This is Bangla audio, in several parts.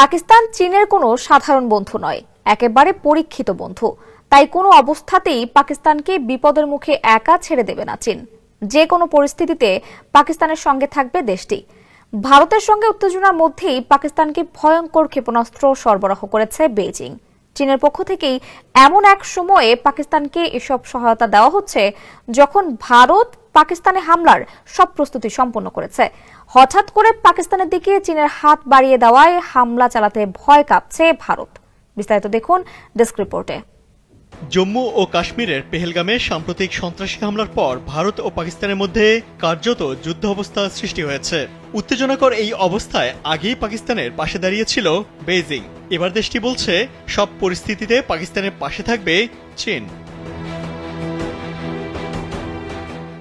পাকিস্তান চীনের কোনো সাধারণ বন্ধু নয়, একেবারে পরীক্ষিত বন্ধু। তাই কোনো অবস্থাতেই পাকিস্তানকে বিপদের মুখে একা ছেড়ে দেবে না চীন। যে কোনো পরিস্থিতিতে পাকিস্তানের সঙ্গে থাকবে দেশটি। ভারতের সঙ্গে উত্তেজনার মধ্যেই পাকিস্তানকে ভয়ঙ্কর ক্ষেপণাস্ত্র সরবরাহ করেছে বেইজিং। চীনের পক্ষ থেকেই এমন এক সময়ে পাকিস্তানকে এসব সহায়তা দেওয়া হচ্ছে যখন ভারত পাকিস্তানে হামলার সব প্রস্তুতি সম্পন্ন করেছে। হঠাৎ করে পাকিস্তানের দিকে চীনের হাত বাড়িয়ে দেওয়ায় হামলা চালাতে ভয় কাঁপছে ভারত। বিস্তারিত দেখুন ডেস্ক রিপোর্টে। জম্মু ও কাশ্মীরের পেহেলগামে সাম্প্রতিক সন্ত্রাসী হামলার পর ভারত ও পাকিস্তানের মধ্যে কার্যত যুদ্ধ অবস্থা সৃষ্টি হয়েছে। উত্তেজনাকর এই অবস্থায় আগেই পাকিস্তানের পাশে দাঁড়িয়েছিল বেইজিং। এবার দেশটি বলছে সব পরিস্থিতিতে পাকিস্তানের পাশে থাকবে চীন।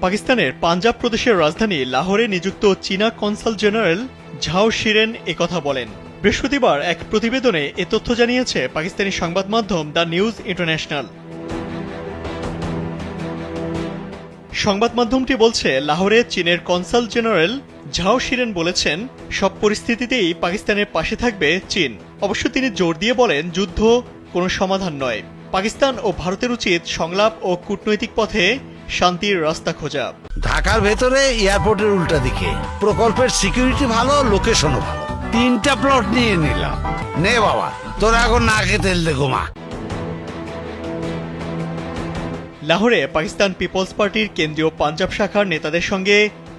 পাকিস্তানের পাঞ্জাব প্রদেশের রাজধানী লাহোরে নিযুক্ত চীনা কনসাল জেনারেল ঝাও শিরেন একথা বলেন। বৃহস্পতিবার এক প্রতিবেদনে এ তথ্য জানিয়েছে পাকিস্তানি সংবাদ মাধ্যম দ্য নিউজ ইন্টারন্যাশনাল। সংবাদ মাধ্যমটি বলছে, লাহোরে চীনের কনসাল জেনারেল ঝাও শিরেন বলেছেন, সব পরিস্থিতিতেই পাকিস্তানের পাশে থাকবে চীন। অবশ্য তিনি জোর দিয়ে বলেন, যুদ্ধ কোনো সমাধান নয়। পাকিস্তান ও ভারতের উচিত সংলাপ ও কূটনৈতিক পথে শান্তির রাস্তা খোঁজা। ঢাকার ভেতরে এয়ারপোর্টের উল্টা দিকে প্রকল্পের সিকিউরিটি ভালো, লোকেশনও ভালো। 3টা প্লট নিয়ে নিলাম। নে বাবা, তোরা এখন নাকে তেল দে ঘুমা। লাহোরে পাকিস্তান পিপলস পার্টির কেন্দ্রীয় পাঞ্জাব শাখার নেতাদের সঙ্গে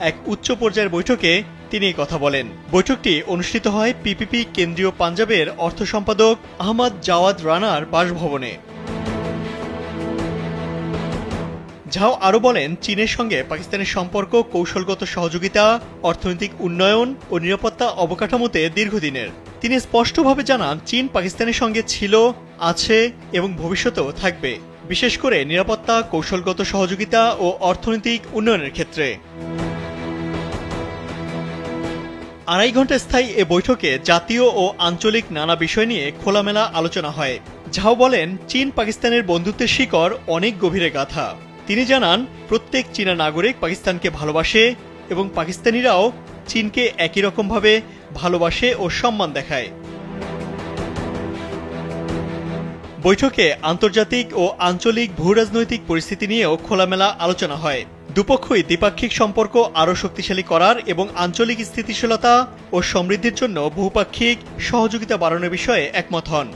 এক উচ্চ পর্যায়ের বৈঠকে তিনি এই কথা বলেন। বৈঠকটি অনুষ্ঠিত হয় পিপিপি কেন্দ্রীয় পাঞ্জাবের অর্থ সম্পাদক আহমদ জাওয়াদ রানার বাসভবনে। ঝাও আরও বলেন, চীনের সঙ্গে পাকিস্তানের সম্পর্ক কৌশলগত সহযোগিতা, অর্থনৈতিক উন্নয়ন ও নিরাপত্তা অবকাঠামোতে দীর্ঘদিনের। তিনি স্পষ্টভাবে জানান, চীন পাকিস্তানের সঙ্গে ছিল, আছে এবং ভবিষ্যতেও থাকবে, বিশেষ করে নিরাপত্তা, কৌশলগত সহযোগিতা ও অর্থনৈতিক উন্নয়নের ক্ষেত্রে। 2.5 ঘণ্টা স্থায়ী এ বৈঠকে জাতীয় ও আঞ্চলিক নানা বিষয় নিয়ে খোলামেলা আলোচনা হয়। ঝাও বলেন, চীন পাকিস্তানের বন্ধুত্বের শিকড় অনেক গভীরে গাঁথা। তিনি জানান, প্রত্যেক চীনা নাগরিক পাকিস্তানকে ভালোবাসে এবং পাকিস্তানিরাও চীনকে একই রকমভাবে ভালোবাসে ও সম্মান দেখায়। বৈঠকে আন্তর্জাতিক ও আঞ্চলিক ভূরাজনৈতিক পরিস্থিতি নিয়েও খোলামেলা আলোচনা হয়। দুপক্ষই দ্বিপাক্ষিক সম্পর্ক আরও শক্তিশালী করার এবং আঞ্চলিক স্থিতিশীলতা ও সমৃদ্ধির জন্য বহুপাক্ষিক সহযোগিতা বাড়ানোর বিষয়ে একমত হন।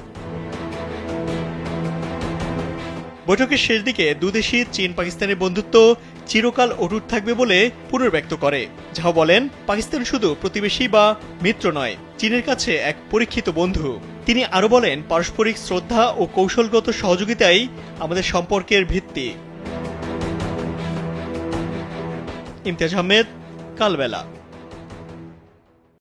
বৈঠকের শেষ দিকে দুদেশই চীন পাকিস্তানের বন্ধুত্ব চিরকাল অটুট থাকবে বলে পুনর্ব্যক্ত করে। ঝাও বলেন, পাকিস্তান শুধু প্রতিবেশী বা মিত্র নয়, চীনের কাছে এক পরীক্ষিত বন্ধু। তিনি আরও বলেন, পারস্পরিক শ্রদ্ধা ও কৌশলগত সহযোগিতাই আমাদের সম্পর্কের ভিত্তি। ইমতিয়াজ আহমেদ, কালবেলা।